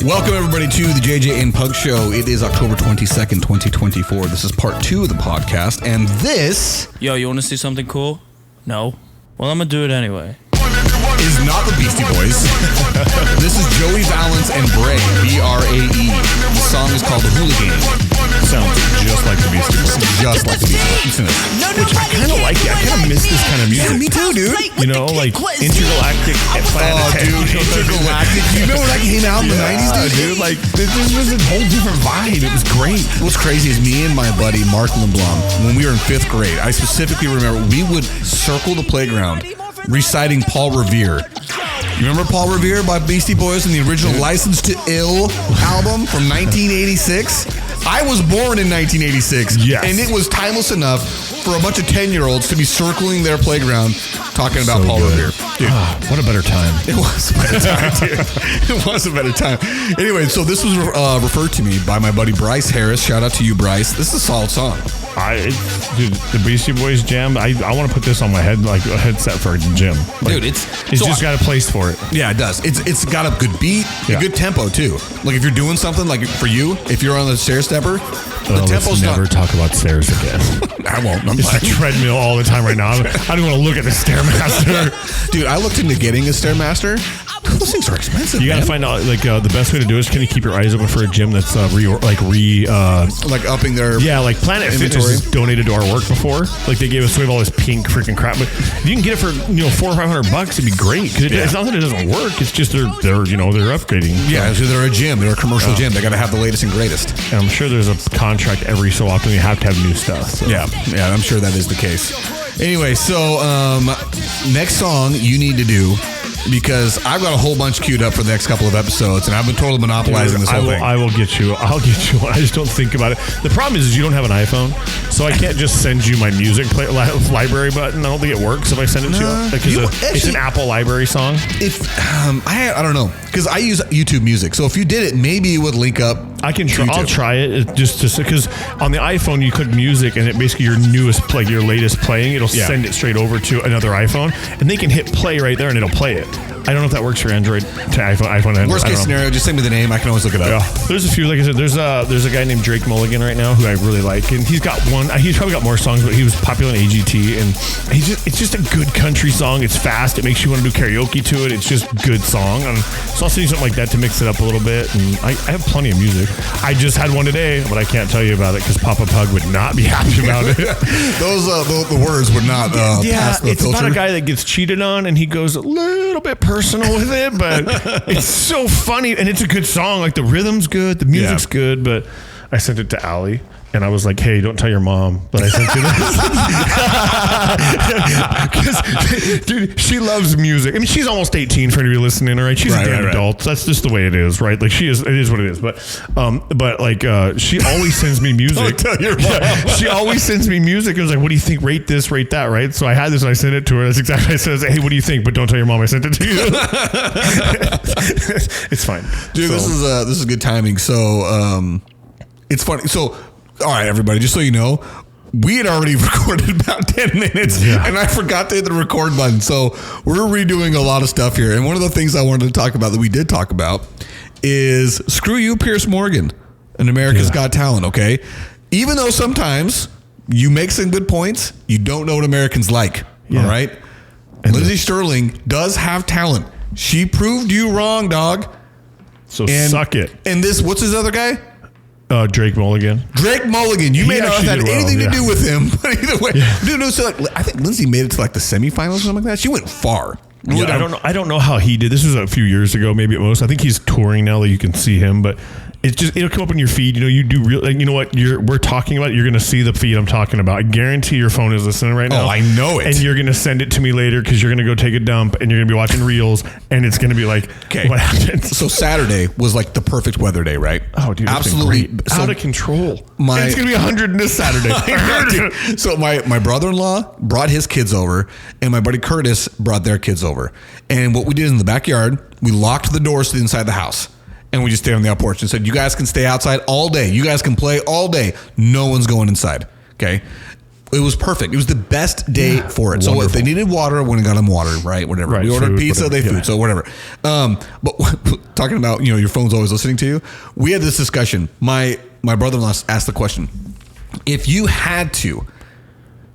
Welcome, everybody, to the JJ and Pug Show. It is October 22nd, 2024. This is part 2 of the podcast, and this... Yo, you want to see something cool? No? Well, I'm going to do it anyway. ...is not the Beastie Boys. This is Joey Valance and Bray, B-R-A-E. The song is called Hooligan. Sounds just like the Beastie Boys. Just like the Beastie Boys. Which I kind of like it. I kind of miss this kind of music. Yeah, me too, dude. You know, like intergalactic. Oh, dude, intergalactic. You know when that came out in the 90s, dude? Like, this was a whole different vibe. It was great. What's crazy is me and my buddy, Mark LeBlanc, when we were in 5th grade, I specifically remember we would circle the playground reciting Paul Revere. You remember Paul Revere by Beastie Boys and the original License to Ill album from 1986? I was born in 1986, yes. And it was timeless enough for a bunch of 10-year-olds to be circling their playground talking about Paul Revere. Dude, what a better time. It was a better time, dude. It was a better time. Anyway, so this was referred to me by my buddy Bryce Harris. Shout out to you, Bryce. This is a solid song. Dude, the Beastie Boys jam. I want to put this on my head, like a headset for a gym. Like, dude, it's just got a place for it. Yeah, it does. It's got a good beat, a good tempo too. Like if you're doing something, like for you, if you're on the stair stepper, the tempo's never talk about stairs again. I won't. It's a treadmill all the time right now. I don't want to look at the Stairmaster. Dude, I looked into getting a Stairmaster. Those things are expensive. You got to find out, like, the best way to do it is can you keep your eyes open for a gym that's like upping their like Planet inventory. Fitness has donated to our work before. Like they gave us away all this pink freaking crap, but if you can get it for $400 or $500, it'd be great. Because it's not that it doesn't work. It's just they're upgrading. Yeah, so they're a gym. They're a commercial gym. They got to have the latest and greatest. And I'm sure there's a contract every so often. You have to have new stuff. So. Yeah, I'm sure that is the case. Anyway, so next song you need to do, because I've got a whole bunch queued up for the next couple of episodes, and I've been totally monopolizing this whole thing. I'll get you one. I just don't think about it. The problem is you don't have an iPhone, so I can't just send you my music library button. I don't think it works if I send it to you. Because it's an Apple library song. If I don't know, because I use YouTube Music, so if you did it, maybe it would link up. I'll try it just because on the iPhone you click music and it basically your latest playing. It'll send it straight over to another iPhone, and they can hit play right there and it'll play it. I don't know if that works for Android to iPhone. Android. Worst case scenario, just send me the name. I can always look it up. Yeah. There's a few. Like I said, there's a guy named Drake Mulligan right now who I really like, and he's got one. He's probably got more songs, but he was popular in AGT, and it's just a good country song. It's fast. It makes you want to do karaoke to it. It's just a good song. And so I'll send you something like that to mix it up a little bit. And I have plenty of music. I just had one today, but I can't tell you about it because Papa Pug would not be happy about it. Those the words would not pass the it's filter. about a guy that gets cheated on, and he goes a little bit personal with it, but it's so funny, and it's a good song. Like the rhythm's good, the music's good, but I sent it to Allie. And I was like, hey, don't tell your mom, but I sent you this. Because, dude, she loves music. I mean, she's almost 18 for anybody listening, all right? She's a damn adult. That's just the way it is, right? Like, it is what it is. But she always sends me music. Don't tell your mom. Yeah, she always sends me music. It was like, what do you think? Rate this, rate that, right? So I had this and I sent it to her. That's exactly what I said. I was like, hey, what do you think? But don't tell your mom I sent it to you. It's fine. Dude, this is good timing. So, it's funny. So, all right, everybody, just so you know, we had already recorded about 10 minutes, and I forgot to hit the record button. So we're redoing a lot of stuff here. And one of the things I wanted to talk about that we did talk about is screw you, Pierce Morgan, and America's Got Talent, okay? Even though sometimes you make some good points, you don't know what Americans like, all right? And Lindsey Sterling does have talent. She proved you wrong, dog. So suck it. And what's his other guy? Drake Mulligan. Drake Mulligan. You may not have had anything to do with him, but either way, I think Lindsay made it to like the semifinals or something like that. She went far. Yeah, I don't know how he did. This was a few years ago, maybe at most. I think he's touring now that you can see him, but it'll come up on your feed. You know, you do real. You know what we're talking about. You're going to see the feed I'm talking about. I guarantee your phone is listening right now. Oh, I know it. And you're going to send it to me later because you're going to go take a dump and you're going to be watching reels and it's going to be like, okay, what happened? So Saturday was like the perfect weather day, right? Oh, dude, absolutely out of control. And it's going to be 100 this Saturday. So my brother-in-law brought his kids over, and my buddy Curtis brought their kids over. And what we did in the backyard, we locked the doors to the inside of the house. And we just stayed on the out porch and said, you guys can stay outside all day. You guys can play all day. No one's going inside. Okay. It was perfect. It was the best day for it. So Wonderful. if they needed water, we got them water, right? Whatever. Right, We ordered food, pizza, whatever. they food, so whatever. But talking about, your phone's always listening to you. We had this discussion. My brother-in-law asked the question: if you had to,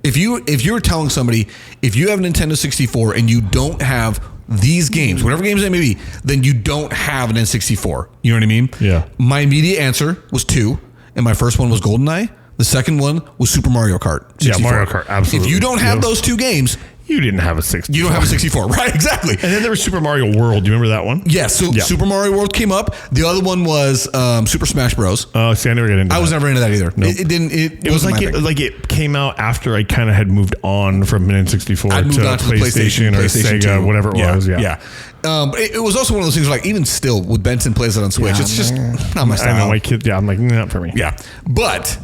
if you were telling somebody, if you have a Nintendo 64 and you don't have these games, whatever games they may be, then you don't have an N64. You know what I mean? Yeah. My immediate answer was 2, and my first one was GoldenEye. The second one was Super Mario Kart 64. Yeah, Mario Kart, absolutely. If you don't have those 2 games, You didn't have a 64. you don't have a 64. Right, exactly. And then there was Super Mario World. Do you remember that one? Yes, so Yeah. Super Mario World came up. The other one was Super Smash Bros. Oh, see, I never got into that. I was never into that either. Nope. It didn't. It was wasn't like my thing. it came out after I kind of had moved on from N64 I moved to on to the PlayStation or PlayStation Sega, 2. whatever it was. Yeah. Yeah. It was also one of those things where, like, even still, with Benson plays it on Switch, it's just not my style. I know my kid. Yeah, I'm like, not for me. Yeah. But,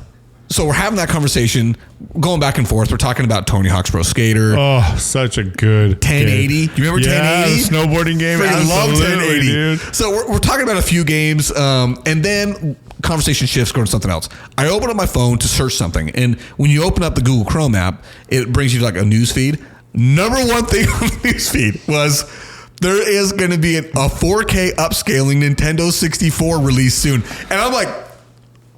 so we're having that conversation, going back and forth. We're talking about Tony Hawk's Pro Skater. Oh, such a good 1080. game. You remember Yeah, 1080? the snowboarding game. Freaking love Absolutely, 1080. dude. So we're talking about a few games, and then conversation shifts going to something else. I open up my phone to search something, and when you open up the Google Chrome app, it brings you to like a news feed. Number one thing on the news feed was there is going to be a 4K upscaling Nintendo 64 release soon, and I'm like,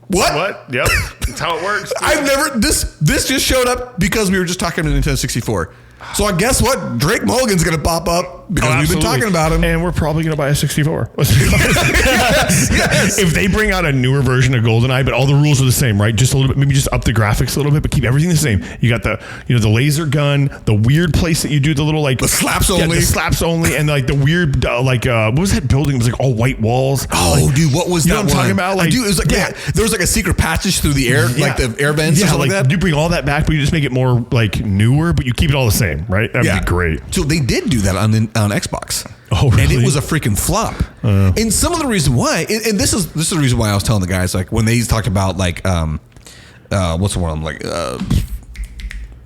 what? Yep. That's how it works. I've never this just showed up because we were just talking about Nintendo 64. So I guess what? Drake Mulligan's going to pop up because we've been talking about him. And we're probably going to buy a 64. Yes. If they bring out a newer version of GoldenEye, but all the rules are the same, right? Just a little bit, maybe just up the graphics a little bit, but keep everything the same. You got the laser gun, the weird place that you do the little The slaps yeah, only. the slaps only, and like the weird what was that building? It was like all white walls. Oh, Like, dude, what was you that know what I'm one? talking about? Like, dude, it was like there was like a secret passage through the air, like the air vents or something like that. You bring all that back, but you just make it more like newer, but you keep it all the same, right? That'd be great. So they did do that on Xbox. Oh, really? And it was a freaking flop. And some of the reason why, and this is the reason why I was telling the guys, like when they talked about like what's the one? I'm like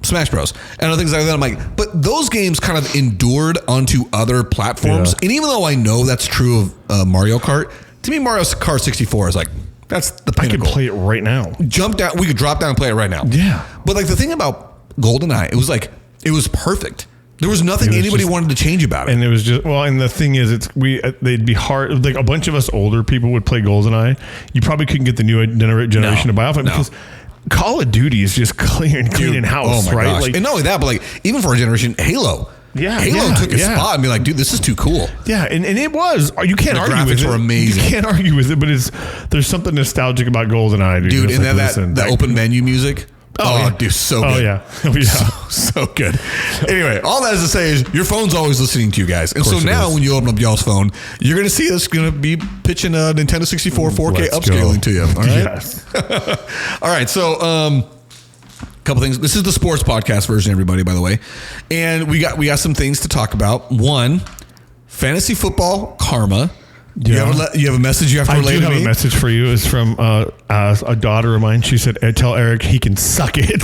Smash Bros. And other things like that. I'm like, but those games kind of endured onto other platforms. Yeah. And even though I know that's true of Mario Kart, to me Mario Kart 64 is like, that's the I pinnacle. could play it right now. Jump down. We could drop down and play it right now. Yeah. But like the thing about GoldenEye, it was perfect. There was nothing It was anybody just- wanted to change about it. And it was just and the thing is, they'd be hard. Like a bunch of us older people would play GoldenEye. You probably couldn't get the new generation to buy off it because Call of Duty is just cleaning house, oh my right? gosh. Like, and not only that, but like even for our generation, Halo. Yeah, Halo yeah, took a yeah. spot and be like, dude, this is too cool. yeah, and it was. You can't The argue with graphics it. were amazing. You can't argue with it, but there's something nostalgic about GoldenEye, Dude, It's and like, then listen, that open menu music. Oh, yeah. dude, so Oh good. yeah, oh yeah. So good. Anyway, all that is to say is your phone's always listening to you guys. And so course it now is. when you open up y'all's phone, you're going to see us going to be pitching a Nintendo 64 4K Let's upscaling go. to you. All right. Yes. All right. So, couple things. This is the sports podcast version, everybody, by the way. And we got some things to talk about. One, fantasy football karma. Yeah. You have a message you have to I relay do to have me? a message for you. It's from a daughter of mine. She said, "Tell Eric he can suck it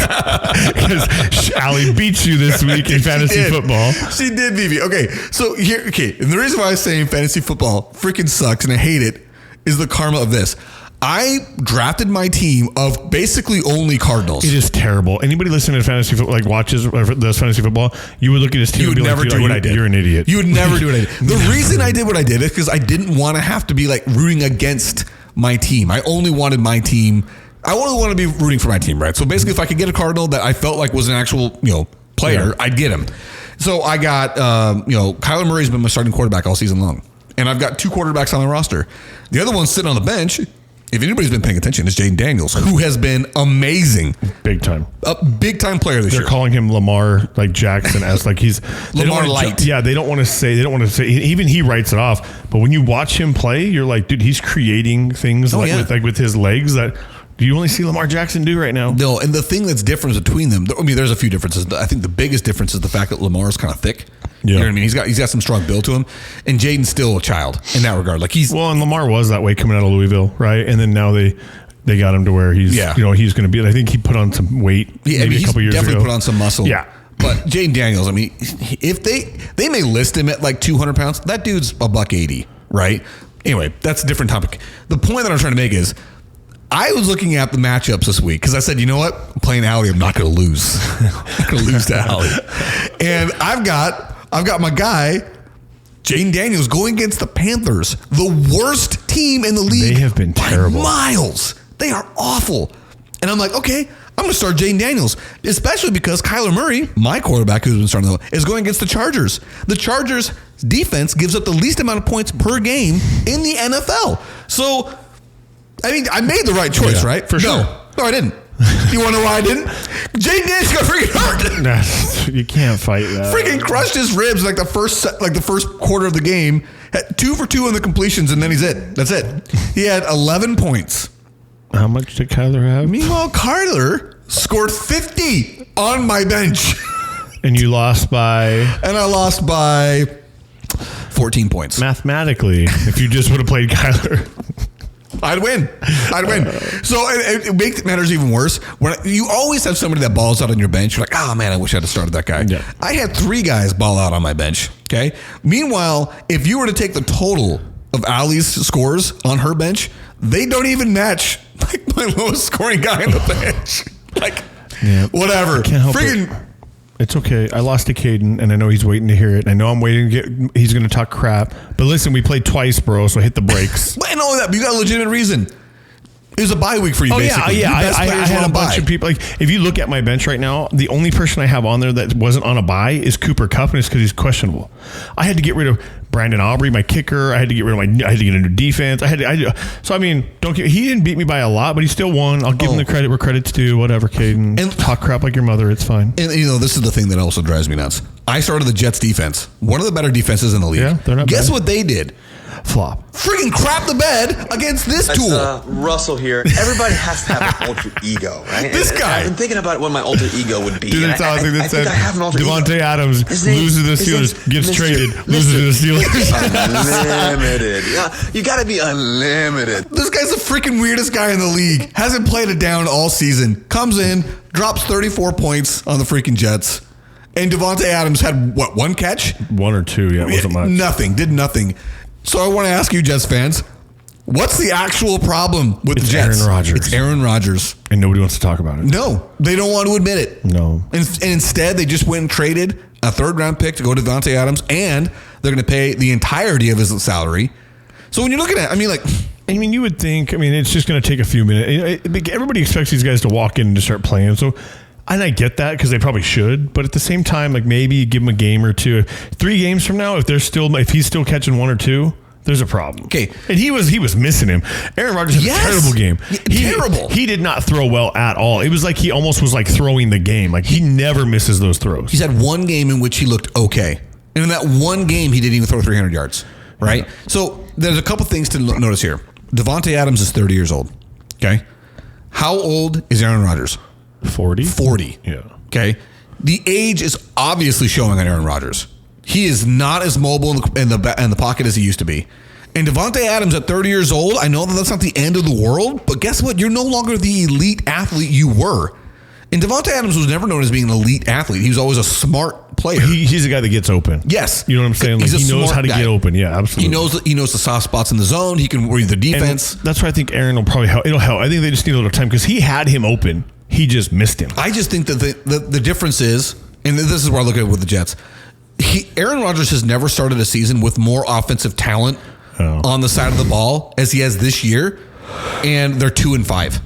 because Allie beats you this week in fantasy did. football." She did, BB. Okay, so here, and the reason why I'm saying fantasy football freaking sucks and I hate it is the karma of this. I drafted my team of basically only Cardinals. It is terrible. Anybody listening to fantasy football, like watches or does fantasy football, you would look at his team You would and be never like, do what I did. You're an idiot. You would never do what I did. The reason I did what I did is because I didn't want to have to be like rooting against my team. I only wanted my team. I only want to be rooting for my team, right? So basically, if I could get a Cardinal that I felt like was an actual, player, Yeah. I'd get him. So I got, Kyler Murray's been my starting quarterback all season long, and I've got 2 quarterbacks on my roster. The other one's sitting on the bench. If anybody's been paying attention, it's Jaden Daniels, who has been amazing, Big time. a big time player this They're year. calling him Lamar like Jackson as like he's they don't Lamar wanna Light. Yeah, they don't want to say even he writes it off. But when you watch him play, you're like, dude, he's creating things with his legs that you only see Lamar Jackson do right now. No, and the thing that's different between them, I mean, there's a few differences. I think the biggest difference is the fact that Lamar's kind of thick. You know what I mean? He's got some strong build to him, and Jaden's still a child in that regard. Like And Lamar was that way coming out of Louisville, right? And then now they got him to where he's he's going to be. I think he put on some weight maybe a couple years definitely ago. put on some muscle. Yeah. But Jaden Daniels, I mean, if they may list him at like 200 pounds, that dude's $180, right? Anyway, that's a different topic. The point that I'm trying to make is I was looking at the matchups this week because I said, you know what? I'm playing Allie. I'm not going to lose. I'm not going to lose to Allie. And I've got my guy, Jaden Daniels, going against the Panthers, the worst team in the league. They have been terrible. By miles. They are awful. And I'm like, okay, I'm going to start Jaden Daniels, especially because Kyler Murray, my quarterback who's been starting, is going against the Chargers. The Chargers defense gives up the least amount of points per game in the NFL. So, I mean, I made the right choice, right? For sure. No, I didn't. You want to know why I didn't? Jaden Daniels got freaking hurt. You can't fight that. Freaking crushed his ribs like the first quarter of the game. Had 2 for 2 on the completions, and then he's it. That's it. He had 11 points. How much did Kyler have? Meanwhile, Kyler scored 50 on my bench. And you lost by? And I lost by 14 points. Mathematically, if you just would have played Kyler. I'd win. So it makes matters even worse. When you always have somebody that balls out on your bench, you're like, oh man, I wish I'd have started that guy. Yeah. I had 3 guys ball out on my bench. Okay. Meanwhile, if you were to take the total of Allie's scores on her bench, they don't even match like my lowest scoring guy on the bench. Like, whatever. Can't help it. It's okay. I lost to Caden, and I know he's waiting to hear it. I know I'm waiting to get. He's going to talk crap. But listen, we played twice, bro. So hit the brakes. And all that, but you got a legitimate reason. It was a bye week for you, basically. Yeah. I had a bunch of people. Like, if you look at my bench right now, the only person I have on there that wasn't on a bye is Cooper Kupp, and it's because he's questionable. I had to get rid of Brandon Aubrey, my kicker. I had to get rid of I had to get into defense. So I mean, he didn't beat me by a lot, but he still won. I'll give him the credit where credit's due. Whatever, Caden. And talk crap like your mother. It's fine. And this is the thing that also drives me nuts. I started the Jets defense, one of the better defenses in the league. Yeah, they're not Guess bad. what they did? Flop. Freaking crap the bed against this tool. Russell here. Everybody has to have an alter ego, right? This guy. I've been thinking about what my alter ego would be. Dude, that's all I think I think I have an alter Devontae ego. Adams loses to the Steelers, gets traded, loses to the Steelers. Unlimited. Yeah, you got to be unlimited. This guy's the freaking weirdest guy in the league. Hasn't played it down all season. Comes in, drops 34 points on the freaking Jets. And Devontae Adams had, what, 1 catch? 1 or 2, yeah, it wasn't much. Nothing, did nothing. So I want to ask you, Jets fans, what's the actual problem with the Jets? Aaron Rodgers. It's Aaron Rodgers. And nobody wants to talk about it. No, they don't want to admit it. No. And instead, they just went and traded a 3rd-round pick to go to Devontae Adams, and they're going to pay the entirety of his salary. So when you're looking at, you would think, it's just going to take a few minutes. Everybody expects these guys to walk in and just start playing. So, and I get that because they probably should, but at the same time, maybe give them a game or 2. 3 games from now, if he's still catching 1 or 2, there's a problem. Okay, and he was missing him. Aaron Rodgers had a terrible game. Terrible. He did not throw well at all. It was like he almost was like throwing the game. Like he never misses those throws. He's had 1 game in which he looked okay, and in that 1 game, he didn't even throw 300 yards. Right. Yeah. So there's a couple things to notice here. Devontae Adams is 30 years old. Okay. How old is Aaron Rodgers? 40. 40. Yeah. Okay. The age is obviously showing on Aaron Rodgers. He is not as mobile in the pocket as he used to be. And Devontae Adams at 30 years old, I know that that's not the end of the world, but guess what? You're no longer the elite athlete you were. And Devontae Adams was never known as being an elite athlete. He was always a smart player. He's a guy that gets open. Yes. You know what I'm saying? Like he knows how to get open. Yeah, absolutely. He knows the soft spots in the zone. He can read the defense. And that's why I think Aaron will probably help. It'll help. I think they just need a little time because he had him open. He just missed him. I just think that the difference is, and this is where I look at it with the Jets, Aaron Rodgers has never started a season with more offensive talent on the side of the ball as he has this year, and they're 2-5.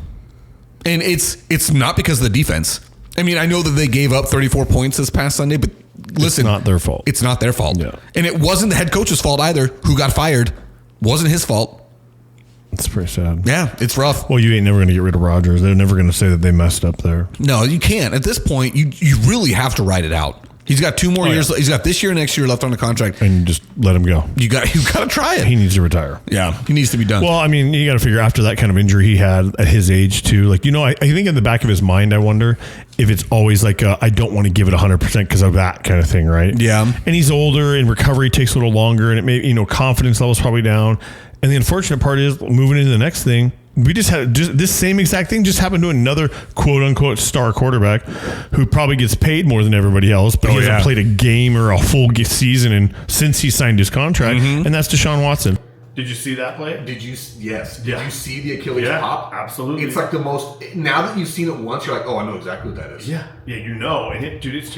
And it's not because of the defense. I know that they gave up 34 points this past Sunday, but listen. It's not their fault. It's not their fault. Yeah. And it wasn't the head coach's fault either, who got fired. Wasn't his fault. It's pretty sad. Yeah, it's rough. Well, you ain't never going to get rid of Rodgers. They're never going to say that they messed up there. No, you can't. At this point, you really have to ride it out. He's got 2 more years. Yeah. He's got this year and next year left on the contract. And just let him go. You got to try it. He needs to retire. Yeah, he needs to be done. Well, you got to figure after that kind of injury he had at his age too. Like, I think in the back of his mind, I wonder if it's always like I don't want to give it 100% because of that kind of thing, right? Yeah. And he's older and recovery takes a little longer and it may, confidence level's probably down. And the unfortunate part is moving into the next thing. We just had this same exact thing just happened to another quote unquote star quarterback who probably gets paid more than everybody else, but he hasn't played a game or a full season since he signed his contract, and that's Deshaun Watson. Did you see that play? Did you? Yes. Did Yeah. you see the Achilles pop? Absolutely. It's like the most. Now that you've seen it once, you're like, oh, I know exactly what that is. Yeah, you know, and it's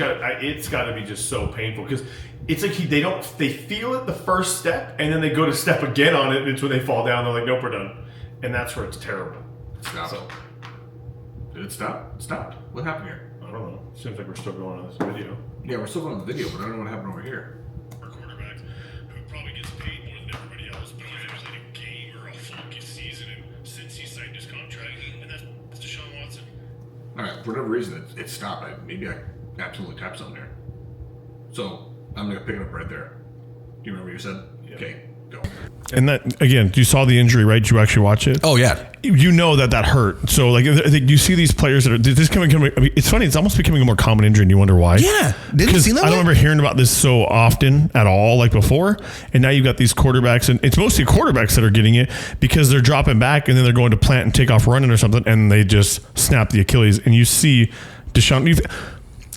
got to be just so painful because it's like they feel it the first step, and then they go to step again on it, and it's when they fall down. They're like, nope, we're done, and that's where it's terrible. Stop. So, Did it stop? It stopped. What happened here? I don't know. Seems like we're still going on this video. Yeah, we're still going on the video, but I don't know what happened over here. Our quarterback, who probably gets paid more than everybody else, but only ever played a game or a full season and since he signed his contract, and that's Deshaun Watson. All right, for whatever reason, it stopped. Maybe I absolutely tapped something there. So I'm gonna pick it up right there. Do you remember what you said? Yeah. Okay, go. And that again, you saw the injury, right? Did you actually watch it? Oh yeah. You know that hurt. So like, I think you see these players that are this coming. I mean, it's funny. It's almost becoming a more common injury, and you wonder why. Yeah. Didn't you see that? I don't remember hearing about this so often at all, like before. And now you've got these quarterbacks, and it's mostly quarterbacks that are getting it because they're dropping back, and then they're going to plant and take off running or something, and they just snap the Achilles. And you see Deshaun.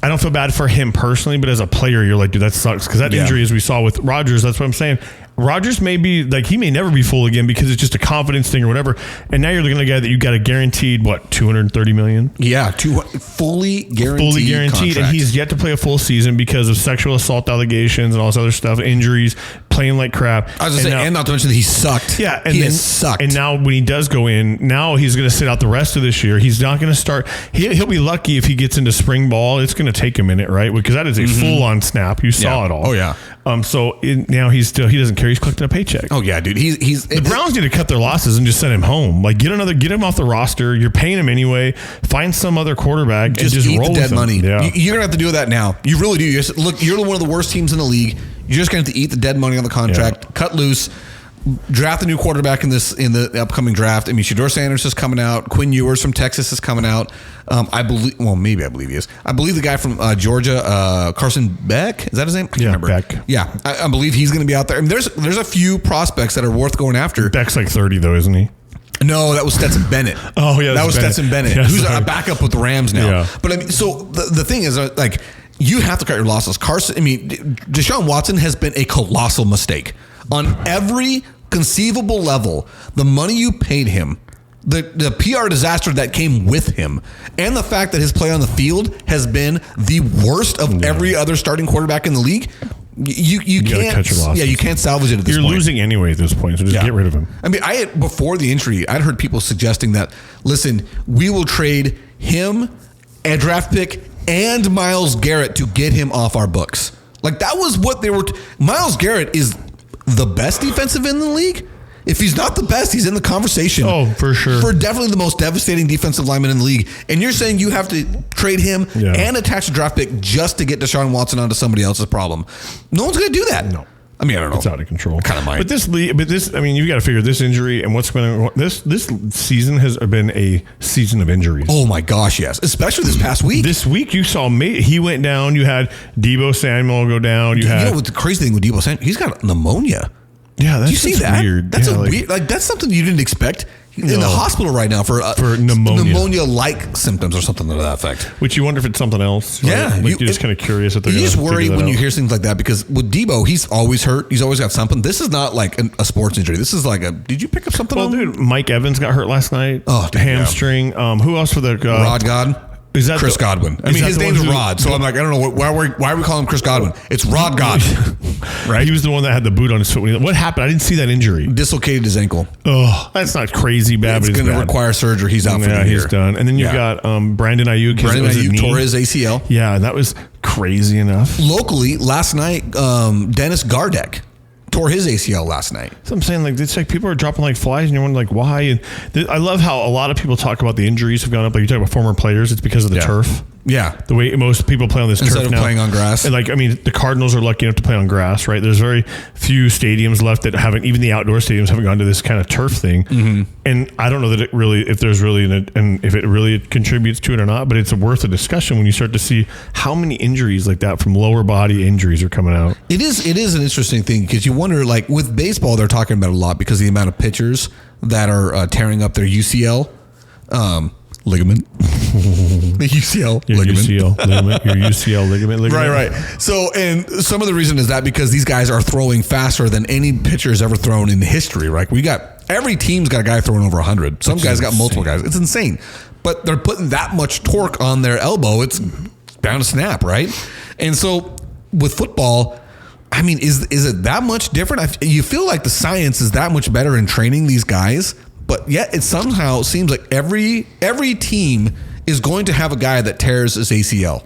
I don't feel bad for him personally, but as a player, you're like, dude, that sucks. Because that injury, as we saw with Rodgers, that's what I'm saying. Rodgers may be like, he may never be full again because it's just a confidence thing or whatever. And now you're looking at a guy that you got a guaranteed, what, $230 million? Yeah, fully guaranteed. Fully guaranteed. Contract. And he's yet to play a full season because of sexual assault allegations and all this other stuff, injuries, playing like crap. I was going to say, and not to mention that he sucked. Yeah, and he then, has sucked. And now when he does go in, now he's going to sit out the rest of this year. He's not going to start. He'll be lucky if he gets into spring ball. It's going to take a minute, right? Because that is a full-on snap. You saw it all. Oh, yeah. So now he doesn't care. He's collecting a paycheck. Oh, yeah, dude. The Browns need to cut their losses and just send him home. Like, get him off the roster. You're paying him anyway. Find some other quarterback just and just eat roll the dead with money. him. Yeah. You're going to have to do that now. You really do. You're one of the worst teams in the league. You're just going to have to eat the dead money on the contract, cut loose, draft a new quarterback in the upcoming draft. I mean, Shedeur Sanders is coming out. Quinn Ewers from Texas is coming out. I believe he is. I believe the guy from Georgia, Carson Beck, is that his name? I can't remember. Beck. Yeah, I believe he's going to be out there. I mean, there's a few prospects that are worth going after. Beck's like 30 though, isn't he? No, that was Stetson Bennett. Oh, yeah. That was Stetson Bennett, Yeah, who's sorry. a backup with the Rams now. Yeah. But I mean, so the thing is, like, you have to cut your losses. Deshaun Watson has been a colossal mistake on every conceivable level. The money you paid him, the PR disaster that came with him, and the fact that his play on the field has been the worst of every other starting quarterback in the league. You can't cut your losses. Yeah, you can't salvage it at this You're point. losing anyway at this point, so just get rid of him. I mean, before the injury, I'd heard people suggesting that, listen, we will trade him, a draft pick, and Myles Garrett to get him off our books. Like, that was what they were. Myles Garrett is the best defensive end in the league. If he's not the best, he's in the conversation. Oh, for sure. For definitely the most devastating defensive lineman in the league. And you're saying you have to trade him and attach a draft pick just to get Deshaun Watson onto somebody else's problem. No one's going to do that. No. I mean, I don't know. It's out of control. Kind of might. But this, I mean, you've got to figure this injury and what's going on. This season has been a season of injuries. Oh my gosh, yes. Especially this past week. This week you saw he went down. You had Deebo Samuel go down. You know what the crazy thing with Deebo Samuel? He's got pneumonia. Yeah, that's Do you see that? weird. That's yeah, weird. Like, that's something you didn't expect. In the hospital right now for pneumonia-like symptoms or something to that effect. Which you wonder if it's something else. Right? Yeah, like you're just kind of curious if they're. You just worry when you hear things like that because with Deebo, he's always hurt. He's always got something. This is not like a sports injury. This is like did you pick up something? Well, dude, Mike Evans got hurt last night. Oh, dude, hamstring. Who else for the Rod God? Is that Chris Godwin? I mean, his name's Rod, so I'm like, I don't know why are we calling him Chris Godwin? It's Rod God, right? He was the one that had the boot on his foot. What happened? I didn't see that injury. Dislocated his ankle. Oh, that's not crazy bad. It's going to require surgery. He's out for the year. He's done. And then you've got Brandon Ayuk. Brandon Ayuk tore his ACL. Yeah, that was crazy enough. Locally, last night, Dennis Gardeck tore his ACL last night. So I'm saying, like, it's like people are dropping like flies, and you're wondering, like, why? And I love how a lot of people talk about the injuries have gone up. Like you talk about former players, it's because of the turf. Yeah. The way most people play on this Instead turf of now. playing on grass. And like, I mean, the Cardinals are lucky enough to play on grass, right? There's very few stadiums left that haven't, even the outdoor stadiums haven't gone to this kind of turf thing. Mm-hmm. And I don't know that it really, if there's really, and if it really contributes to it or not, but it's worth a discussion when you start to see how many injuries like that from lower body injuries are coming out. It is an interesting thing because you wonder, like with baseball, they're talking about it a lot because of the amount of pitchers that are tearing up their UCL ligament. The UCL ligament. Your UCL ligament. Right. So, and some of the reason is that because these guys are throwing faster than any pitcher has ever thrown in history. Right? Every team's got a guy throwing over 100. Some guys got multiple guys. It's insane. But they're putting that much torque on their elbow. It's bound to snap, right? And so with football, I mean, is it that much different? You feel like the science is that much better in training these guys, but yet it somehow seems like every team is going to have a guy that tears his ACL.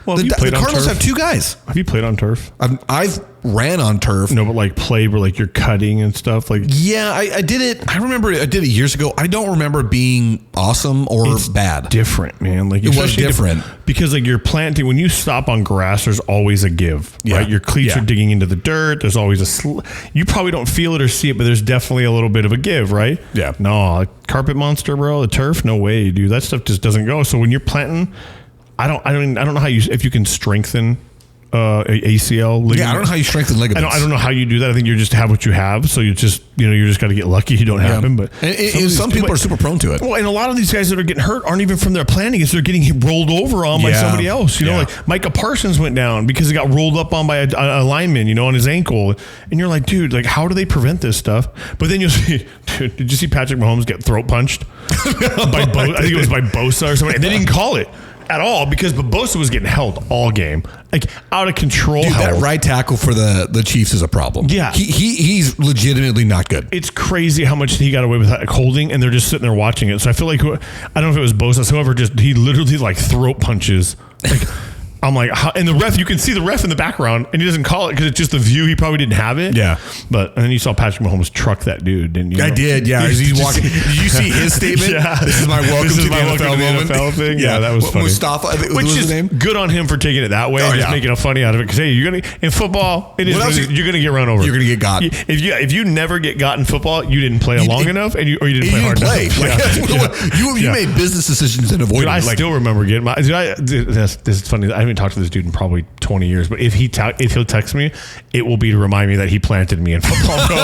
Well, the Cardinals have two guys. Have you played on turf? I've ran on turf. No, but like played where like you're cutting and stuff. Like, yeah, I did it. I remember I did it years ago. I don't remember being awesome or bad. Different, man. Like it was different because like you're planting. When you stop on grass, there's always a give. Yeah. Right, your cleats are digging into the dirt. There's always you probably don't feel it or see it, but there's definitely a little bit of a give, right? Yeah. No, like carpet monster, bro. The turf, no way, dude. That stuff just doesn't go. So when you're planting. I don't know how if you can strengthen ACL ligament. Yeah, I don't know how you strengthen ligaments. I don't know how you do that. I think you just have what you have. So you just got to get lucky you don't have them. But some people are super prone to it. Well, and a lot of these guys that are getting hurt aren't even from their planning. It's they're getting rolled over on by somebody else. You know, like Micah Parsons went down because he got rolled up on by a lineman, on his ankle. And you're like, dude, like how do they prevent this stuff? But then you'll see, dude, did you see Patrick Mahomes get throat punched? I think it was by Bosa or somebody. And they didn't call it at all because Bosa was getting held all game, like out of control. Dude, that right tackle for the Chiefs is a problem. Yeah, he's legitimately not good. It's crazy how much he got away with holding, and they're just sitting there watching it. So I feel like I don't know if it was Bosa, whoever, he literally like throat punches. Like I'm like, and the ref, you can see the ref in the background, and he doesn't call it because it's just the view. He probably didn't have it. Yeah, and then you saw Patrick Mahomes truck that dude, didn't you? I did. Yeah, he's walking. Did you see his statement? Yeah, this is my welcome to the NFL thing. Yeah, that was funny. Mustafa, which is his name. Good on him for taking it that way and just making a funny out of it. Because hey, you're gonna in football, you're gonna get run over. You're gonna get got. If you never get got in football, you didn't play long enough, or you didn't play hard enough. You made business decisions and avoided. I still remember getting my. This is funny. I haven't talked to this dude in probably 20 years, but if he'll text me, it will be to remind me that he planted me in football, bro.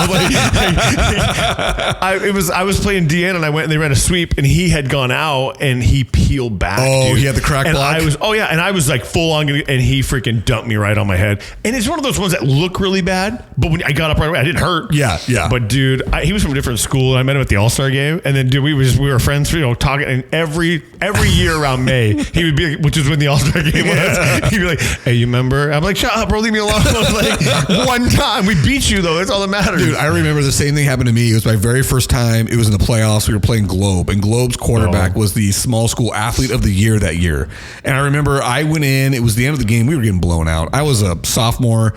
I was playing DN and I went and they ran a sweep and he had gone out and he peeled back. Oh, dude. he had the crack and block. I was like full on, and he freaking dumped me right on my head. And it's one of those ones that look really bad, but when I got up right away, I didn't hurt. Yeah. But dude, he was from a different school. I met him at the All-Star game, and then dude, we were friends, talking. And every year around May, he would be, which is when the All-Star game was. He'd be like, "Hey, you remember?" I'm like, "Shut up, bro, leave me alone." I was like, one time we beat you though. That's all that matters. Dude, I remember the same thing happened to me. It was my very first time. It was in the playoffs. We were playing Globe, and Globe's quarterback was the small school athlete of the year that year. And I remember I went in. It was the end of the game. We were getting blown out. I was a sophomore.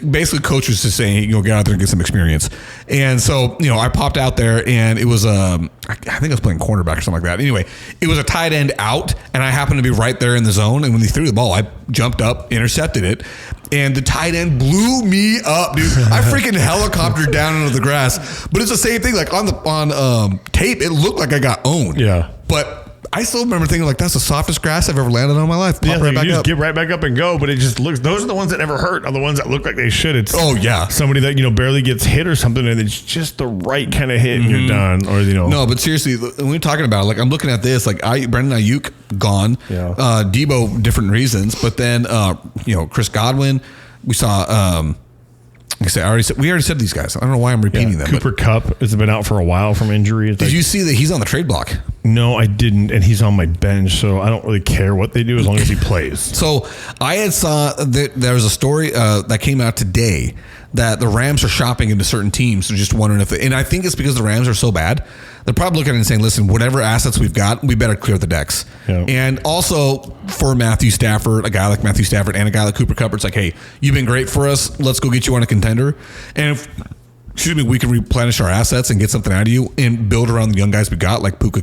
Basically, coach was just saying, get out there and get some experience. And so, I popped out there, and it was I think I was playing cornerback or something like that. Anyway, it was a tight end out, and I happened to be right there in the zone. And when he threw the ball, I jumped up, intercepted it, and the tight end blew me up, dude. I freaking helicoptered down into the grass. But it's the same thing. Like on tape, it looked like I got owned. Yeah, but I still remember thinking like that's the softest grass I've ever landed on in my life. Pop right back up. Get right back up and go. But it just looks. Those are the ones that never hurt. Are the ones that look like they should. It's somebody that barely gets hit or something, and it's just the right kind of hit, and you're done. Or No, but seriously, when we're talking about it, like I'm looking at this, like Brandon Ayuk gone, Debo different reasons, but then Chris Godwin, we saw. Like I said, we already said these guys. I don't know why I'm repeating them. Cooper Kupp has been out for a while from injury. Did you see that he's on the trade block? No, I didn't, and he's on my bench, so I don't really care what they do as long as he plays. So I had saw that there was a story that came out today that the Rams are shopping into certain teams. So just wondering and I think it's because the Rams are so bad. They're probably looking at it and saying, listen, whatever assets we've got, we better clear the decks. Yeah. And also for Matthew Stafford, a guy like Matthew Stafford and a guy like Cooper Kupp, it's like, hey, you've been great for us. Let's go get you on a contender. And we can replenish our assets and get something out of you and build around the young guys we got, like Puka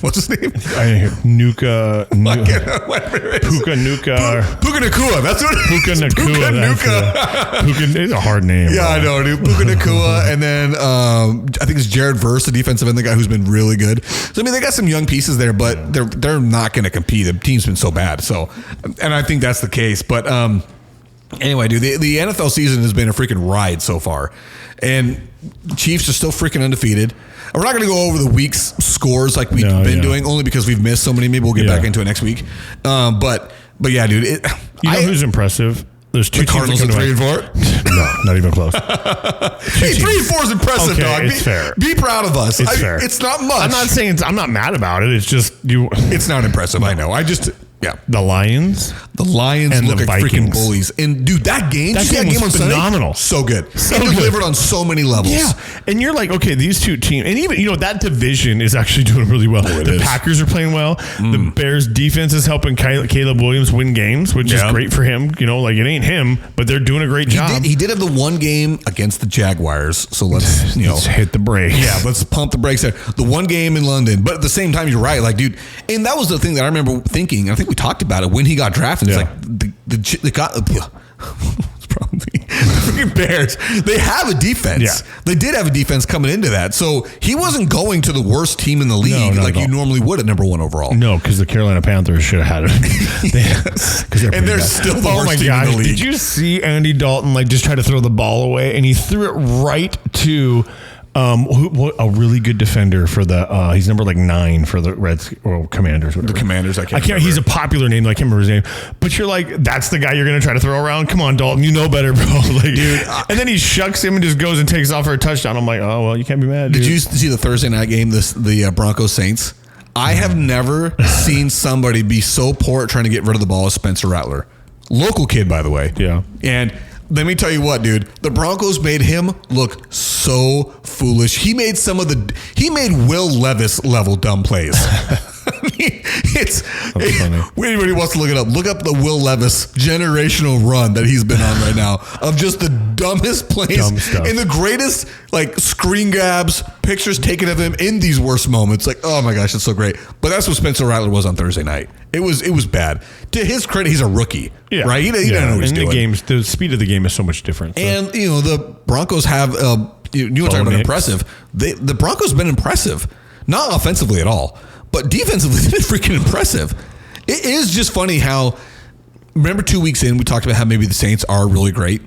what's his name? Puka Nakua. That's what it is. Puka Nakua. Puka, it's a hard name. Yeah, I know, dude. Puka Nakua. And then I think it's Jared Verse, the defensive end, the guy who's been really good. So, I mean, they got some young pieces there, but they're not going to compete. The team's been so bad. So, and I think that's the case. But Anyway, dude, the NFL season has been a freaking ride so far. And Chiefs are still freaking undefeated. We're not going to go over the week's scores like we've been doing, only because we've missed so many. Maybe we'll get back into it next week. But yeah, dude. You know who's impressive? There's two Cardinals teams at 3 and 4. No, not even close. Hey, 3 and 4 is impressive, Okay, dog. it's fair. Be proud of us. It's fair. It's not much. I'm not saying I'm not mad about it. It's just you. It's not impressive. I know. The Lions. The Lions And look the like freaking Vikings. bullies. And dude, that game was phenomenal. Sunday? So good. So It good. delivered on so many levels. Yeah, and you're like, okay, these two teams, and even that division is actually doing really well. The Packers are playing well. The Bears defense is helping Caleb Williams win games, which is great for him. Like it ain't him, but they're doing a great job. He did have the one game against the Jaguars, so let's Let's hit the brakes. Yeah, let's pump the brakes there. The one game in London, but at the same time, you're right, like, dude. And that was the thing that I remember thinking. I think we talked about it when he got drafted. It's like the probably the freaking Bears. They have a defense. Yeah. They did have a defense coming into that. So he wasn't going to the worst team in the league like you normally would at number 1 overall. No, because the Carolina Panthers should have had it. Yes. And they're still the worst team in the league. Did you see Andy Dalton just try to throw the ball away, and he threw it right to a really good defender for the he's number 9 for the Commanders. Whatever. The Commanders. I can't remember. He's a popular name. I can't remember his name. But you're like, that's the guy you're going to try to throw around? Come on, Dalton. You know better, bro. Dude. And then he shucks him and just goes and takes off for a touchdown. I'm like, oh, well, you can't be mad, dude. Did you see the Thursday night game, the Broncos Saints? I have never seen somebody be so poor at trying to get rid of the ball as Spencer Rattler. Local kid, by the way. Yeah. And let me tell you what, dude. The Broncos made him look so foolish. He made Will Levis level dumb plays. It's funny. Anybody wants to look it up. Look up the Will Levis generational run that he's been on right now of just the dumbest plays Dumb stuff. and the greatest screen grabs, pictures taken of him in these worst moments. Oh my gosh, it's so great. But that's what Spencer Rattler was on Thursday night. It was bad. To his credit, he's a rookie, right? He doesn't know what he's doing. The speed of the game is so much different. So. And the Broncos have you want to talk about impressive? The Broncos have been impressive, not offensively at all. But defensively, they've been freaking impressive. It is just funny how, remember 2 weeks in, we talked about how maybe the Saints are really great.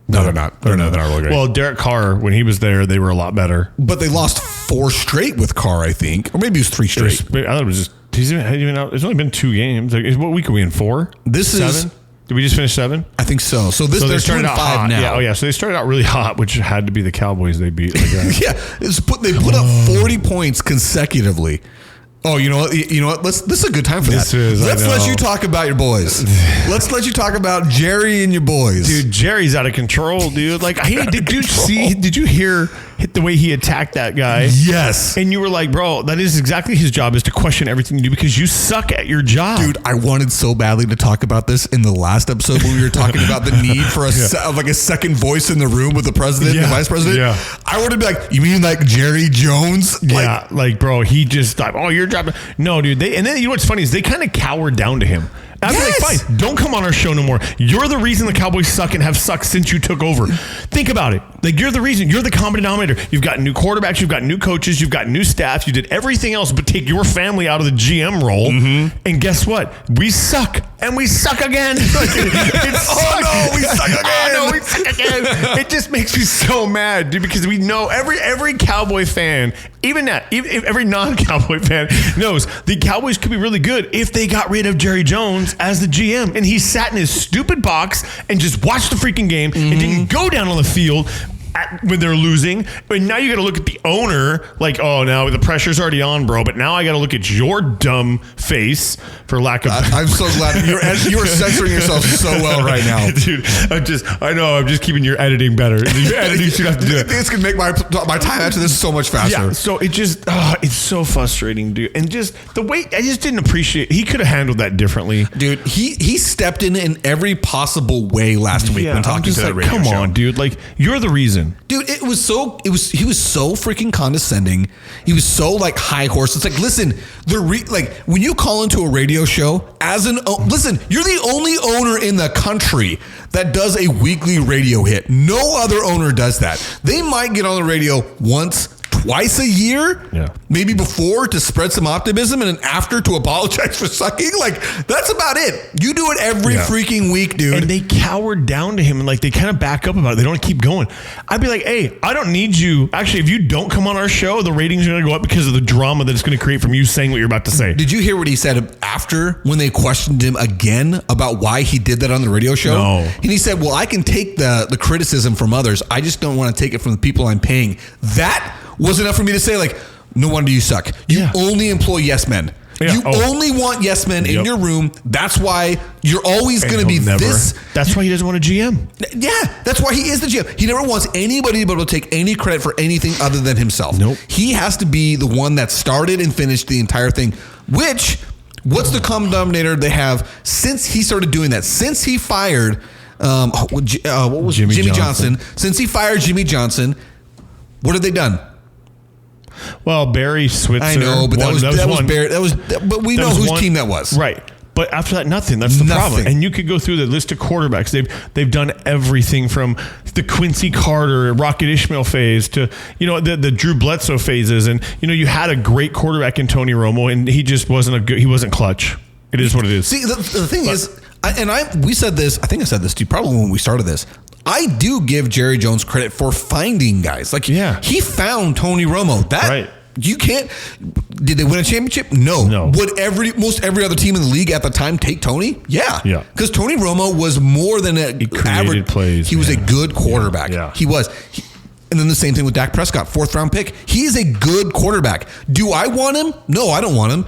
No, they're not. They're not really great. Well, Derek Carr, when he was there, they were a lot better. But they lost 4 straight with Carr, I think. Or maybe it was 3 straight. I thought it was just, it's only been 2 games. What week are we in, 4? This 7? is... Did we just finish 7? I think so. So they're 2-5 hot now. Yeah, so they started out really hot, which had to be the Cowboys they beat. Yeah, they put up 40 points consecutively. Oh, you know what? This is a good time for that. Let's let you talk about your boys. Let's let you talk about Jerry and your boys. Dude, Jerry's out of control, dude. Did you hear the way he attacked that guy? Yes. And you were like, bro, that is exactly his job, is to question everything you do because you suck at your job. Dude, I wanted so badly to talk about this in the last episode when we were talking about the need for a second voice in the room with the president and the vice president. Yeah. I would have been like, you mean Jerry Jones? Yeah, bro, he just thought, oh, your job. No, dude. And then you know what's funny is they kind of cowered down to him. I was like, fine, don't come on our show no more. You're the reason the Cowboys suck and have sucked since you took over. Think about it. You're the reason. You're the common denominator. You've got new quarterbacks. You've got new coaches. You've got new staff. You did everything else but take your family out of the GM role. Mm-hmm. And guess what? We suck. And we suck again. We suck again. It just makes me so mad, dude, because we know every Cowboy fan, even every non-Cowboy fan knows the Cowboys could be really good if they got rid of Jerry Jones as the GM, and he sat in his stupid box and just watched the freaking game and didn't go down on the field when they're losing. But now you got to look at the owner oh, now the pressure's already on, bro. But now I got to look at your dumb face, for lack of... I'm so glad you're censoring yourself so well right now. Dude, I'm just keeping your editing better. Your editing should have to do it. This could make my time after this so much faster. Yeah, so it just, it's so frustrating, dude. And just the way, I just didn't appreciate, he could have handled that differently. Dude, he stepped in every possible way last week when talking to the radio show. Come on, dude. You're the reason. Dude, he was so freaking condescending. He was so high horse. It's listen, when you call into a radio show listen, you're the only owner in the country that does a weekly radio hit. No other owner does that. They might get on the radio once, twice a year, maybe before to spread some optimism and then after to apologize for sucking. Like, that's about it. You do it every freaking week, dude. And they cowered down to him and like they kind of back up about it. They don't keep going. I'd be like, hey, I don't need you. Actually, if you don't come on our show, the ratings are going to go up because of the drama that it's going to create from you saying what you're about to say. Did you hear what he said after when they questioned him again about why he did that on the radio show? No. And he said, well, I can take the criticism from others. I just don't want to take it from the people I'm paying. That was enough for me to say, like, no wonder you suck. You only employ yes men. You only want yes men in your room. That's why you're always going to be this. That's why he doesn't want a GM. Yeah, that's why he is the GM. He never wants anybody to be able to take any credit for anything other than himself. Nope. He has to be the one that started and finished the entire thing, which, what's the common denominator they have since he started doing that? Since he fired, what was Jimmy Johnson. Since he fired Jimmy Johnson, what have they done? Well, Barry Switzer. I know, but that was Barry. But we know whose team that was. Right. But after that, nothing. That's the problem. And you could go through the list of quarterbacks. They've done everything from the Quincy Carter, Rocket Ishmael phase to, the Drew Bledsoe phases. And, you had a great quarterback in Tony Romo, and he just he wasn't clutch. It is what it is. See, the thing is, we said this, I think I said this to you probably when we started this. I do give Jerry Jones credit for finding guys. Like, he found Tony Romo. You can't. Did they win a championship? No. Would most every other team in the league at the time take Tony? Yeah. Because Tony Romo was more than an average plays. He was a good quarterback. Yeah. He was. And then the same thing with Dak Prescott, 4th round pick. He is a good quarterback. Do I want him? No, I don't want him.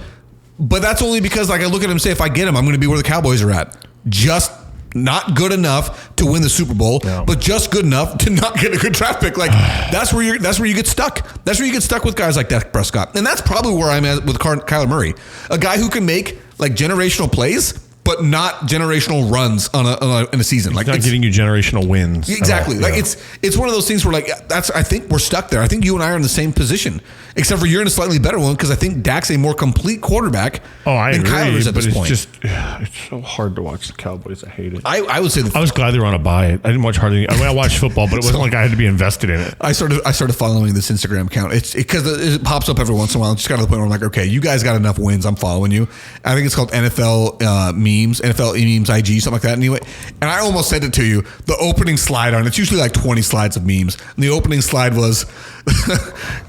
But that's only because, like, I look at him and say, if I get him, I'm going to be where the Cowboys are at. Just not good enough to win the Super Bowl, but just good enough to not get a good draft pick. Like, that's where you get stuck. That's where you get stuck with guys like Dak Prescott. And that's probably where I'm at with Kyler Murray. A guy who can make, like, generational plays, but not generational runs in a season. Like, not getting you generational wins. Exactly. Like, it's one of those things where, like, I think we're stuck there. I think you and I are in the same position, except for you're in a slightly better one because I think Dak's a more complete quarterback. I than agree. Kyler's at but this point. It's so hard to watch the Cowboys. I hate it. I would say I was glad they were on a bye. I didn't watch hardly. I watched football, but it wasn't like I had to be invested in it. I started following this Instagram account. It's because it pops up every once in a while. It just got to the point where I'm like, okay, you guys got enough wins. I'm following you. I think it's called NFL memes, NFL memes IG, something like that. Anyway, and I almost sent it to you. The opening slide on it's usually like 20 slides of memes. And the opening slide was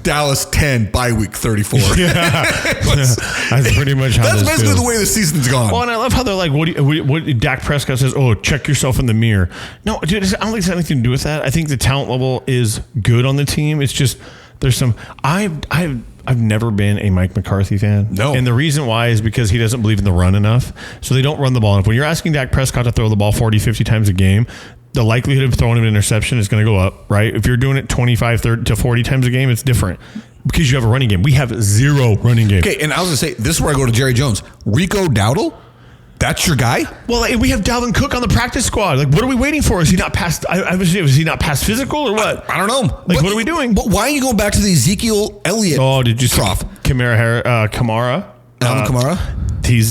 Dallas 10 bye week 34. That's pretty much how that's basically the way the season's gone. Well, and I love how they're like, what Dak Prescott says, check yourself in the mirror. No, dude, I don't think it's anything to do with that. I think the talent level is good on the team. It's just there's some I've never been a Mike McCarthy fan. No. And the reason why is because he doesn't believe in the run enough. So they don't run the ball enough. When you're asking Dak Prescott to throw the ball 40, 50 times a game, the likelihood of throwing an interception is going to go up, right? If you're doing it 25, 30 to 40 times a game, it's different because you have a running game. We have zero running game. Okay, and I was going to say, this is where I go to Jerry Jones. Rico Dowdle? That's your guy? Well, we have Dalvin Cook on the practice squad. Like, what are we waiting for? Is he not past? Was he not past physical or what? I don't know. Like, what are we doing? But why are you going back to the Ezekiel Elliott? Oh, did you see Kamara? Alvin Kamara?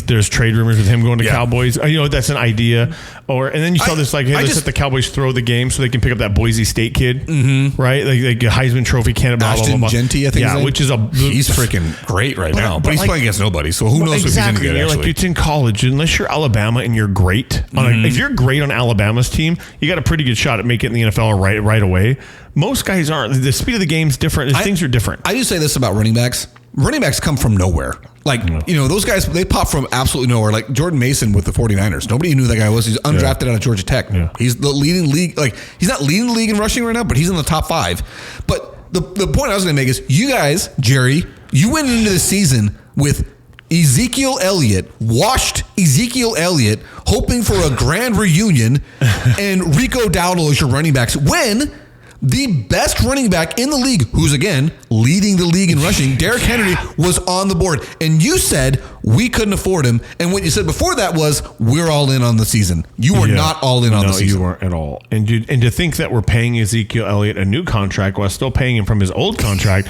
There's trade rumors with him going to Cowboys. That's an idea. And then you saw this, like, hey, let's let the Cowboys throw the game so they can pick up that Boise State kid, right? Like a Heisman Trophy candidate. Ashton Genty, I think. Yeah, which is he's freaking great right now. But he's playing against nobody, so who knows if he's any good, actually. Like, it's in college. Unless you're Alabama and you're great. If you're great on Alabama's team, you got a pretty good shot at making it in the NFL right away. Most guys aren't. The speed of the game's different. Things are different. I do say this about running backs. Running backs come from nowhere. Like, those guys, they pop from absolutely nowhere. Like Jordan Mason with the 49ers. Nobody knew who that guy was. He's undrafted out of Georgia Tech. Yeah. He's the leading league. Like, he's not leading the league in rushing right now, but he's in the top 5. But the point I was going to make is, you guys, Jerry, you went into the season with Ezekiel Elliott, washed Ezekiel Elliott, hoping for a grand reunion, and Rico Dowdle as your running backs, when the best running back in the league, who's again leading the league in rushing, Derrick Henry, was on the board. And you said we couldn't afford him. And what you said before that was, we're all in on the season. You were not all in on the season. No, you weren't at all. And to think that we're paying Ezekiel Elliott a new contract while still paying him from his old contract,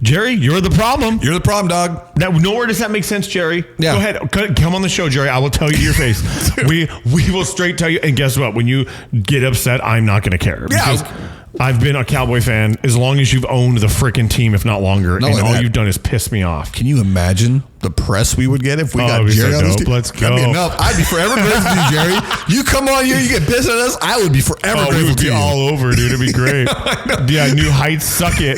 Jerry, you're the problem. You're the problem, dog. Now, nowhere does that make sense, Jerry. Yeah. Go ahead. Come on the show, Jerry. I will tell you to your face. we will straight tell you. And guess what? When you get upset, I'm not going to care. Yeah. I've been a Cowboy fan as long as you've owned the freaking team, if not longer. Not and only all that, you've done is piss me off. Can you imagine the press we would get if we got it'd be Jerry so on this dope. team? Let's go. That'd be enough. I'd be forever grateful to you, Jerry. You come on here, you get pissed at us. I would be forever We grateful would to be you. all over, dude. It'd be great. Yeah, New Heights, suck it.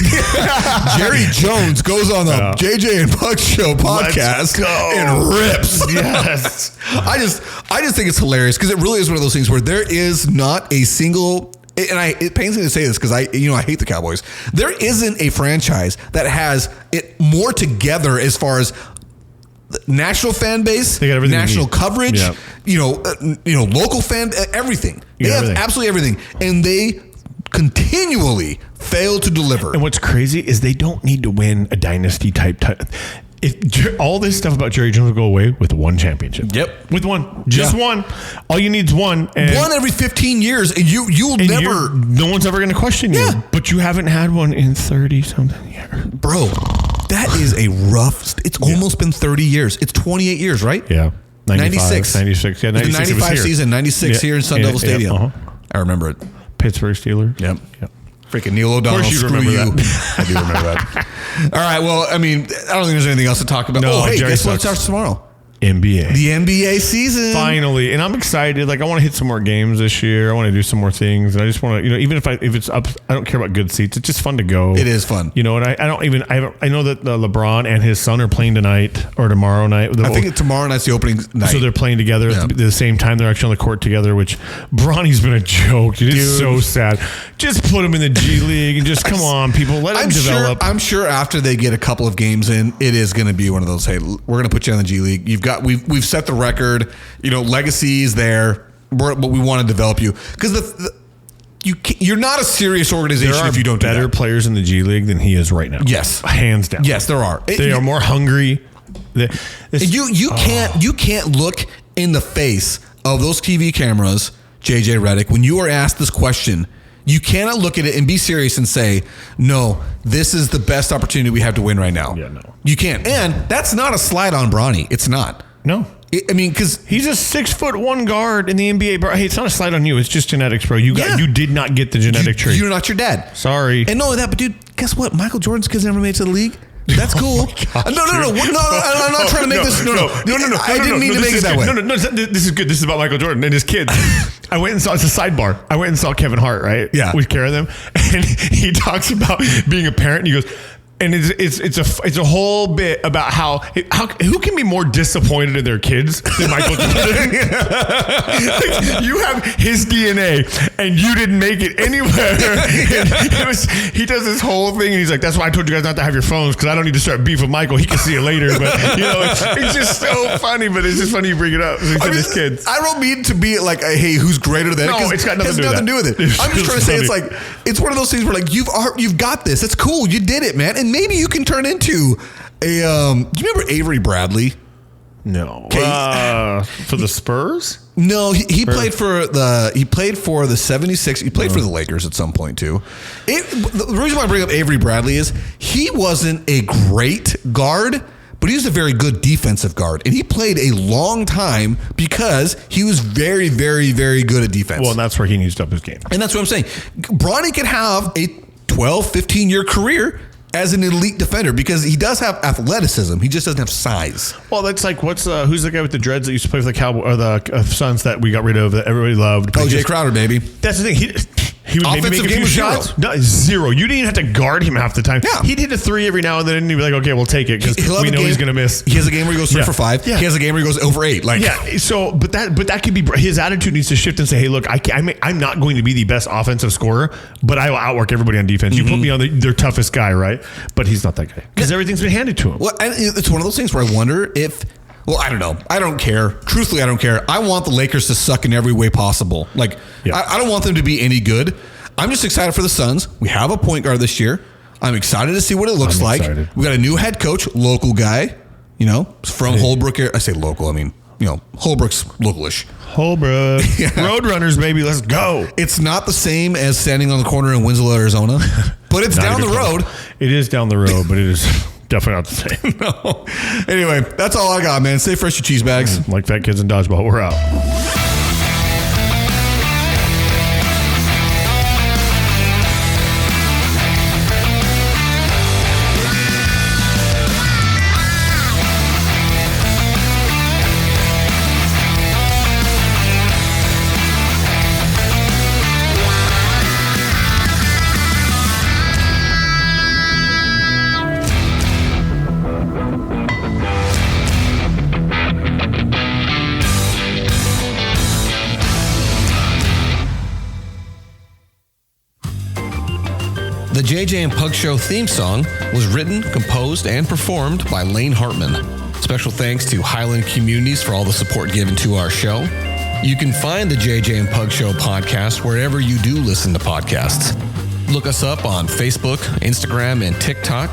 Jerry Jones goes on the JJ and Puck Show podcast go. and rips. Yes. I just think it's hilarious because it really is one of those things where there is not a single, and it pains me to say this because I hate the Cowboys. There isn't a franchise that has it more together as far as national fan base, They got everything they national need. coverage, Yep. local fan, everything. You They got have everything. absolutely everything, and they continually fail to deliver. And what's crazy is they don't need to win a dynasty type. If all this stuff about Jerry Jones will go away with one championship. Yep. With one. Just one. All you need is one. And One every 15 years, and you'll and never, no one's ever going to question you. Yeah. But you haven't had one in 30-something years. bro. That is a rough. It's almost been 30 years. It's 28 years, right? Yeah. 96. 96. Yeah, The 96. it was 95 here. season, 96 here in Sun Devil Stadium. I remember it. Pittsburgh Steelers. Yep. Yep. Freaking Neil O'Donnell. Of course you Screw remember you. that. I do remember that. All right. Well, I mean, I don't think there's anything else to talk about. No, Hey, Jerry guess what sucks. starts tomorrow? NBA. The NBA season. Finally, and I'm excited. Like I want to hit some more games this year. I want to do some more things, and I just want to, even if it's up, I don't care about good seats. It's just fun to go. It is fun. And I know that LeBron and his son are playing tonight or tomorrow night. I think tomorrow night's the opening night. So they're playing together at the same time. They're actually on the court together, which Bronny's been a joke. Dude. It's so sad. Just put him in the G League and just come on, people. Let him develop. I'm sure after they get a couple of games in, it is going to be one of those. Hey, we're going to put you on the G League. We've set the record. Legacy is there, but we want to develop you because you're not a serious organization if you don't do better that. players in the G League than he is right now. Yes, hands down. Yes, there are. They are more hungry. You can't look in the face of those TV cameras, JJ Redick, when you are asked this question. You cannot look at it and be serious and say, no, this is the best opportunity we have to win right now. Yeah, no. You can't. And that's not a slide on Bronny. It's not. No. Because he's a 6'1" guard in the NBA, bro. Hey, it's not a slide on you. It's just genetics, bro. You did not get the genetic trait. You're not your dad. Sorry. And not only that, but dude, guess what? Michael Jordan's kids never made it to the league. That's cool. Gosh, no. I'm not trying to make this. No. I didn't mean to make it that way. No. This is good. This is about Michael Jordan and his kids. I went and saw. It's a sidebar. I went and saw Kevin Hart. Right. Yeah. We care of them, and he talks about being a parent. And he goes. And it's a whole bit about how who can be more disappointed in their kids than Michael Jordan. Like, you have his DNA and you didn't make it anywhere. He does this whole thing and he's like, that's why I told you guys not to have your phones because I don't need to start beef with Michael. He can see it later, but it's just so funny. But it's just funny you bring it up. His kids. I don't mean to be like, hey, who's greater than? No, it's got nothing to do with it. It's I'm just trying to say funny. it's one of those things where like you've got this. It's cool. You did it, man. And maybe you can turn into a. Do you remember Avery Bradley? No. For the Spurs? No, he played for the 76. He played for the Lakers at some point too. The reason why I bring up Avery Bradley is he wasn't a great guard, but he was a very good defensive guard, and he played a long time because he was very, very, very good at defense. Well, and that's where he needs to up his game. And that's what I'm saying. Bronny could have a 12, 15-year career as an elite defender because he does have athleticism. He just doesn't have size. Well, that's like who's the guy with the dreads that used to play for the Cowboys or the Suns that we got rid of that everybody loved? Jay Crowder, baby. That's the thing. He would maybe Offensive make a game few was shots. zero. No, zero. You didn't even have to guard him half the time. Yeah. He'd hit a three every now and then, and he'd be like, "Okay, we'll take it because He'll have we a know game- he's going to miss." He has a game where he goes 3 for 5. Yeah. He has a game where he goes over 8. Like, yeah. So, but that could be his attitude needs to shift and say, "Hey, look, I'm not going to be the best offensive scorer, but I will outwork everybody on defense. You put me on their toughest guy, right? But he's not that guy because everything's been handed to him. Well, and it's one of those things where I wonder if. Well, I don't know. I don't care. Truthfully, I don't care. I want the Lakers to suck in every way possible. Like, I don't want them to be any good. I'm just excited for the Suns. We have a point guard this year. I'm excited to see what it looks like. Excited. We got a new head coach, local guy, from Holbrook. I say local. I mean, Holbrook's localish. Holbrook. Roadrunners, baby. Let's go. It's not the same as standing on the corner in Winslow, Arizona, but it's down the road. It is down the road, but it is definitely not the same. No. Anyway, that's all I got, man. Stay fresh, you cheese bags. Like fat kids in dodgeball. We're out. JJ and Pug Show theme song was written, composed, and performed by Lane Hartman. Special thanks to Highland Communities for all the support given to our show. You can find the JJ and Pug Show podcast wherever you do listen to podcasts. Look us up on Facebook, Instagram, and TikTok.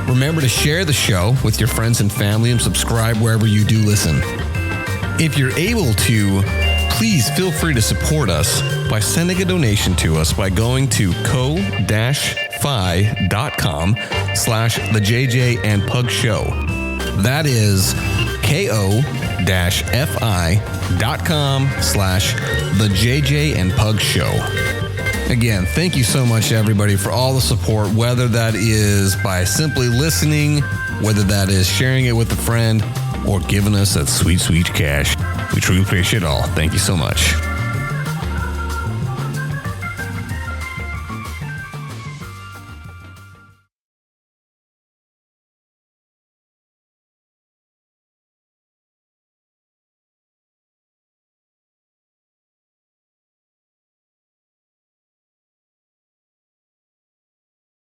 Remember to share the show with your friends and family and subscribe wherever you do listen. If you're able to, please feel free to support us by sending a donation to us by going to ko-fi.com/the JJ and Pug Show. That is ko-fi.com/the JJ and Pug Show. Again, thank you so much, everybody, for all the support, whether that is by simply listening, whether that is sharing it with a friend, or giving us that sweet, sweet cash. We truly appreciate it all. Thank you so much.